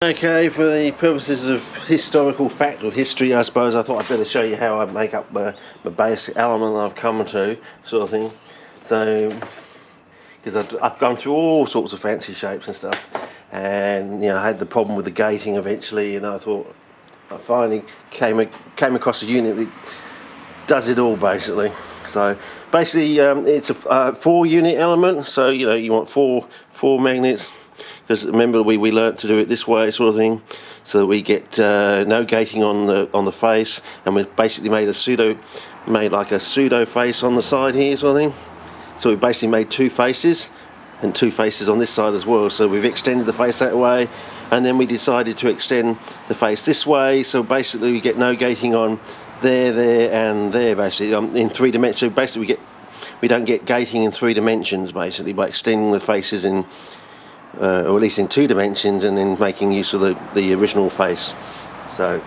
Okay, for the purposes of historical fact or history, I suppose, I thought I'd better show you how I make up my basic element that I've come to, sort of thing. So, because I've gone through all sorts of fancy shapes and stuff, and I had the problem with the gating eventually, and I thought I finally came across a unit that does it all basically. So basically, it's a 4-unit element. So you want four magnets. Because remember, we learnt to do it this way, sort of thing, so that we get no gating on the face, and we've basically made like a pseudo face on the side here, sort of thing. So we basically made 2 faces, and 2 faces on this side as well. So we've extended the face that way, and then we decided to extend the face this way. So basically, we get no gating on there, and there, basically in 3 dimensions. So basically, we don't get gating in 3 dimensions, basically, by extending the faces in. Or at least in 2 dimensions, and then making use of the original face. So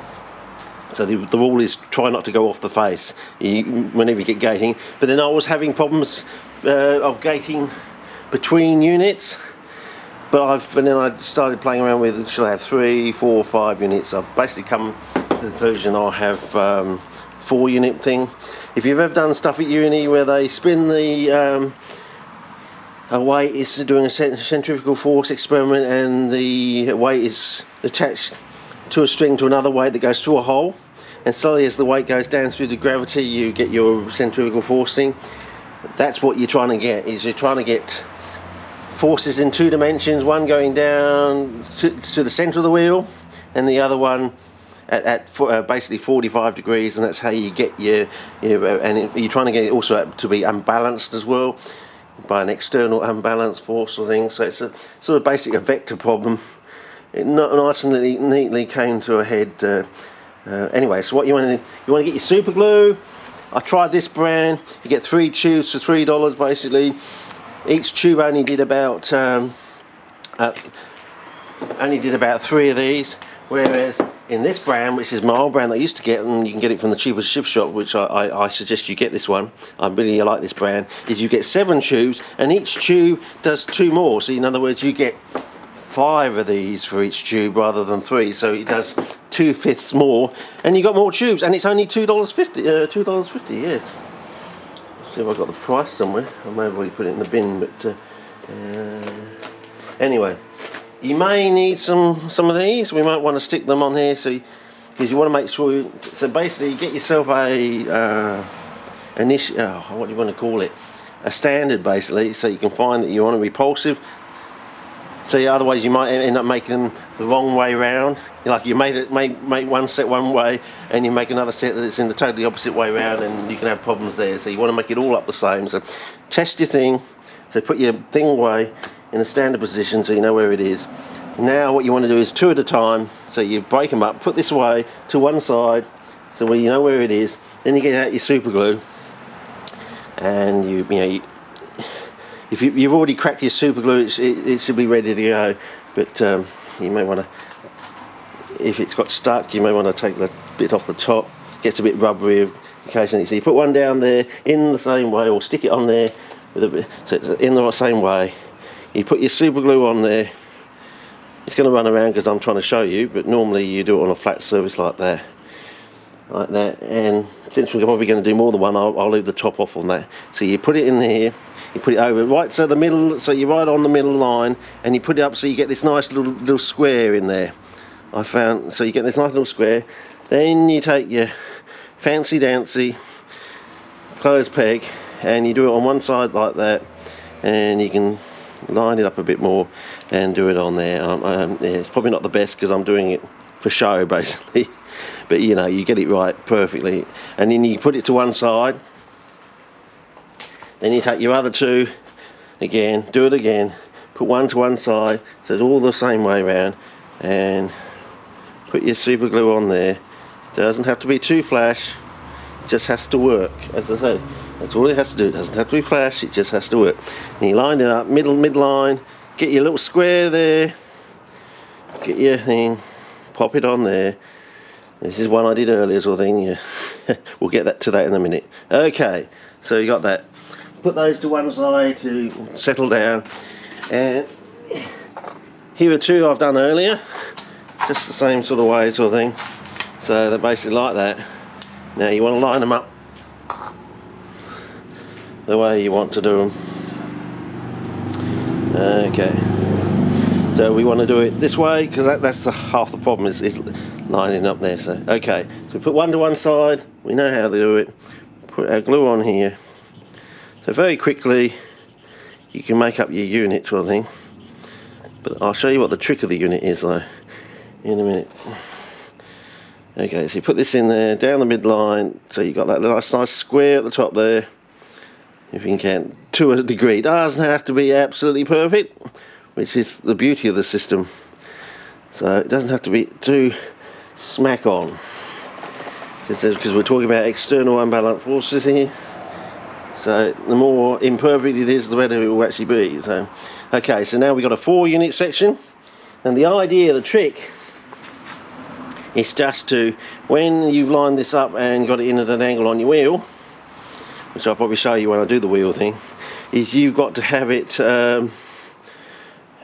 the rule is try not to go off the face whenever you get gating. But then I was having problems of gating between units. And then I started playing around with, should I have 3, 4, 5 units? I've basically come to the conclusion I'll have 4-unit thing. If you've ever done stuff at uni where they spin the a weight is doing a centrifugal force experiment, and the weight is attached to a string to another weight that goes through a hole, and slowly as the weight goes down through the gravity you get your centrifugal force thing. That's what you're trying to get, is you're trying to get forces in 2 dimensions, one going down to the centre of the wheel, and the other one at basically 45 degrees, and that's how you get and you're trying to get it also to be unbalanced as well, by an external unbalanced force or thing. So it's a sort of basic vector problem. It nice and neatly came to a head. Anyway, so what you want to do, you want to get your super glue. I tried this brand. You get 3 tubes for $3 basically. Each tube only did about 3 of these, whereas in this brand, which is my old brand that I used to get, and you can get it from the cheapest chip shop, which I suggest you get this one. I really like this brand. Is you get 7 tubes, and each tube does 2 more. So in other words, you get 5 of these for each tube rather than 3. So it does 2/5 more, and you got more tubes, and it's only $2.50. $2.50, yes. Let's see if I've got the price somewhere. I may have already put it in the bin, but anyway. You may need some of these. We might want to stick them on here, because you want to make sure. So basically, you get yourself what do you want to call it? A standard, basically, so you can find that you want a repulsive. So otherwise, you might end up making them the wrong way round. Like you make one set one way, and you make another set that's in the totally opposite way round, and you can have problems there. So you want to make it all up the same. So test your thing. So put your thing away in a standard position so you know where it is. Now what you want to do is 2 at a time. So you break them up, put this away to one side, so where you know where it is. Then you get out your super glue, and if you've already cracked your super glue, it should be ready to go. But you may want to, if it's got stuck, you may want to take the bit off the top. It gets a bit rubbery occasionally. So you put one down there in the same way, or stick it on there with a bit, so it's in the same way. You put your super glue on there. It's going to run around because I'm trying to show you, but normally you do it on a flat surface like that. And since we're probably going to do more than one, I'll leave the top off on that. So you put it in here, you put it over right, so you're right on the middle line, and you put it up so you get this nice little square in there. So you get this nice little square. Then you take your fancy dancy clothes peg, and you do it on one side like that, and you can line it up a bit more and do it on there. It's probably not the best because I'm doing it for show basically, but you get it right perfectly. And then you put it to one side, then you take your other 2 again, do it again, put one to one side so it's all the same way around, and put your super glue on there. Doesn't have to be too flash, it just has to work. As I said, that's all it has to do. It doesn't have to be flash, it just has to work. And you line it up, midline, get your little square there, get your thing, pop it on there. This is one I did earlier sort of thing, yeah. We'll get to that in a minute. Okay, so you got that. Put those to one side to settle down. And here are 2 I've done earlier. just the same sort of way sort of thing. So they're basically like that. Now you want to line them up the way you want to do them. Okay, so we want to do it this way because that's half the problem is lining up there. So okay, so put one to one side, we know how to do it. Put our glue on here. So very quickly you can make up your unit sort of thing, but I'll show you what the trick of the unit is though in a minute. Okay, so you put this in there, down the midline, so you've got that nice square at the top there, if you can, to a degree. It doesn't have to be absolutely perfect, which is the beauty of the system. So it doesn't have to be too smack on, because we're talking about external unbalanced forces here. So the more imperfect it is, the better it will actually be. So, okay, so now we've got a 4-unit section, and the idea, the trick, is just to, when you've lined this up and got it in at an angle on your wheel, which I'll probably show you when I do the wheel thing, is you've got to have it, how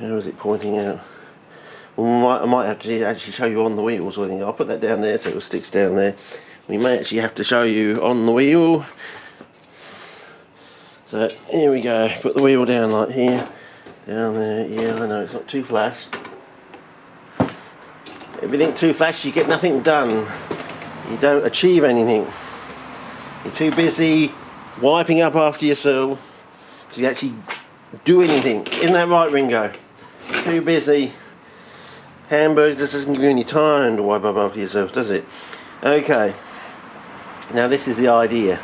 is it pointing out? Well, I might have to actually show you on the wheel sort of thing. I'll put that down there so it sticks down there. We may actually have to show you on the wheel. So here we go, put the wheel down like here, down there. Yeah, I know it's not too flash. Everything too flash, you get nothing done. You don't achieve anything. You're too busy wiping up after yourself to actually do anything. Isn't that right, Ringo? Too busy. Hamburgers doesn't give you any time to wipe up after yourself, does it? Okay. Now this is the idea.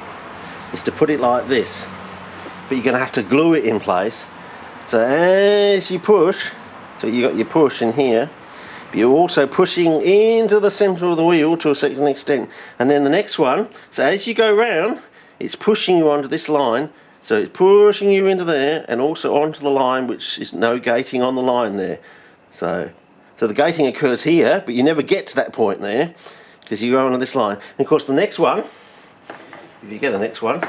Is to put it like this. But you're going to have to glue it in place. So as you push, so you got your push in here, but you're also pushing into the centre of the wheel to a certain extent. And then the next one, so as you go round, it's pushing you onto this line. So it's pushing you into there and also onto the line, which is no gating on the line there. So the gating occurs here, but you never get to that point there because you go onto this line. And of course the next one, if you get the next one,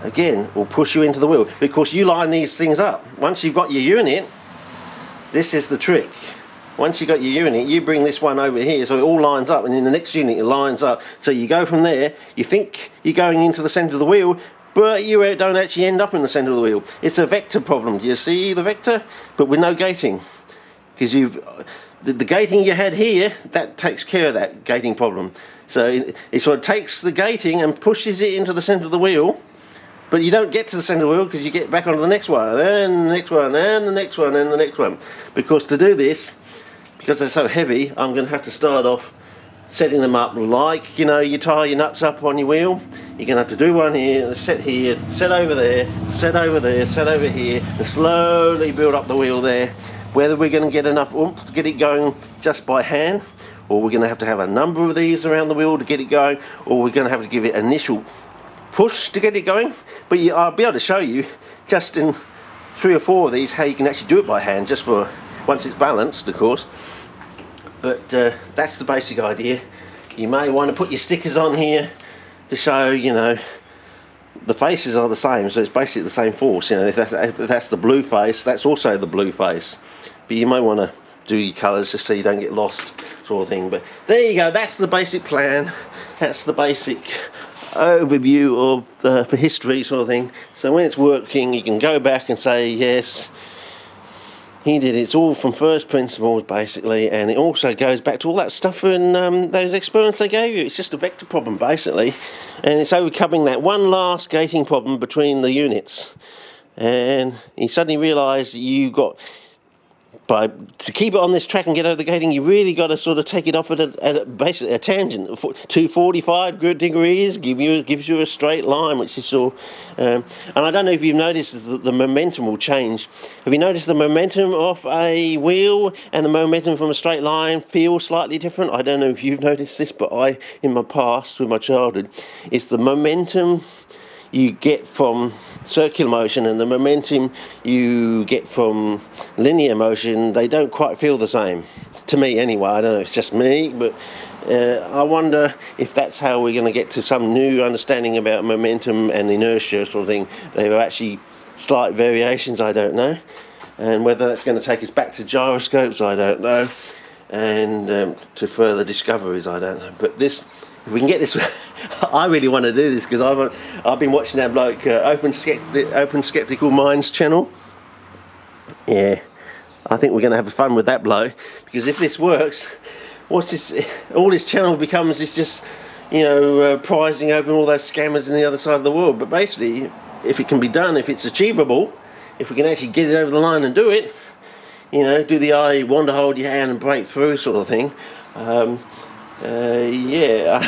again, will push you into the wheel because you line these things up. Once you've got your unit, this is the trick. Once you've got your unit, you bring this one over here so it all lines up, and in the next unit it lines up. So you go from there, you think you're going into the centre of the wheel, but you don't actually end up in the centre of the wheel. It's a vector problem. Do you see the vector? But with no gating. Because the gating you had here, that takes care of that gating problem. So it sort of takes the gating and pushes it into the centre of the wheel, but you don't get to the centre of the wheel because you get back onto the next one, and the next one, and the next one, and the next one. Because to do this, because they're so heavy, I'm going to have to start off setting them up like, you know, you tie your nuts up on your wheel. You're going to have to do one here, set over there, set over there, set over here, and slowly build up the wheel there. Whether we're going to get enough oomph to get it going just by hand, or we're going to have a number of these around the wheel to get it going, or we're going to have to give it initial push to get it going. But I'll be able to show you just in 3 or 4 of these how you can actually do it by hand, just for once it's balanced, of course. But that's the basic idea. You may want to put your stickers on here to show, you know, the faces are the same, so it's basically the same force. You know, if that's the blue face, that's also the blue face. But you may want to do your colours just so you don't get lost, sort of thing. But there you go, that's the basic plan. That's the basic overview of for history, sort of thing. So when it's working, you can go back and say, yes, he did it. It's all from first principles, basically, and it also goes back to all that stuff in those experiments they gave you. It's just a vector problem, basically, and it's overcoming that one last gating problem between the units. And you suddenly realise you got, to keep it on this track and get over the gating, you really got to sort of take it off at basically a tangent. 245 degrees gives you a straight line, which is sort and I don't know if you've noticed that the momentum will change. Have you noticed the momentum of a wheel and the momentum from a straight line feel slightly different? I don't know if you've noticed this, but in my past, with my childhood, it's the momentum you get from circular motion and the momentum you get from linear motion, they don't quite feel the same. To me anyway, I don't know if it's just me, but I wonder if that's how we're going to get to some new understanding about momentum and inertia sort of thing. There are actually slight variations, I don't know. and whether that's going to take us back to gyroscopes, I don't know, and to further discoveries, I don't know. But this, if we can get this, I really want to do this because I've been watching that bloke Open Skeptical Minds channel. Yeah, I think we're going to have fun with that bloke, because if this works, what's this? All this channel becomes is just, you know, prizing open all those scammers on the other side of the world. But basically, if it can be done, if it's achievable, if we can actually get it over the line and do it, you know, do the I want to hold your hand and break through sort of thing, yeah,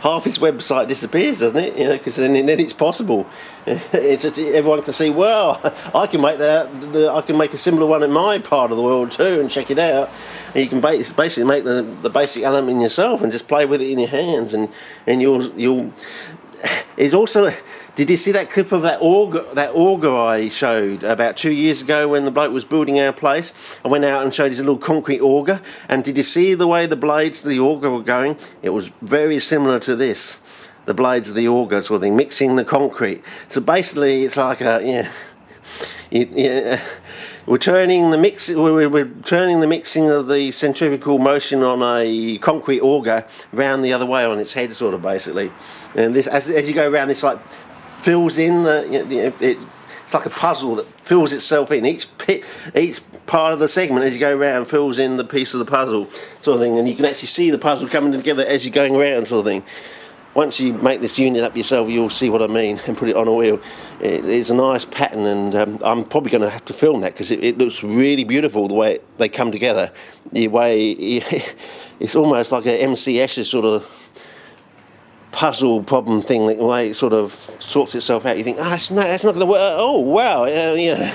half his website disappears, doesn't it? You know, because then it's possible. Everyone can see, well, I can make that. I can make a similar one in my part of the world too, and check it out. And you can basically make the basic element yourself and just play with it in your hands, and you'll. It's also. Did you see that clip of that auger I showed about 2 years ago when the bloke was building our place? I went out and showed his little concrete auger, and did you see the way the blades of the auger were going? It was very similar to this, the blades of the auger sort of thing, mixing the concrete. So basically, it's like we're turning the mixing of the centrifugal motion on a concrete auger round the other way on its head, sort of basically. And this, as you go around, this like fills in it's like a puzzle that fills itself in. Each part of the segment, as you go around, fills in the piece of the puzzle, sort of thing, and you can actually see the puzzle coming together as you're going around, sort of thing. Once you make this unit up yourself, you'll see what I mean, and put it on a wheel. It's a nice pattern, and I'm probably going to have to film that because it looks really beautiful the way they come together. The way it's almost like a MC Escher sort of puzzle problem thing, the way it sort of sorts itself out. You think, that's not going to work. Oh wow, yeah.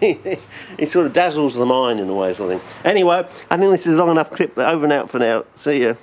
It sort of dazzles the mind in a way, sort of thing. Anyway, I think this is a long enough clip. Over and out for now. See ya.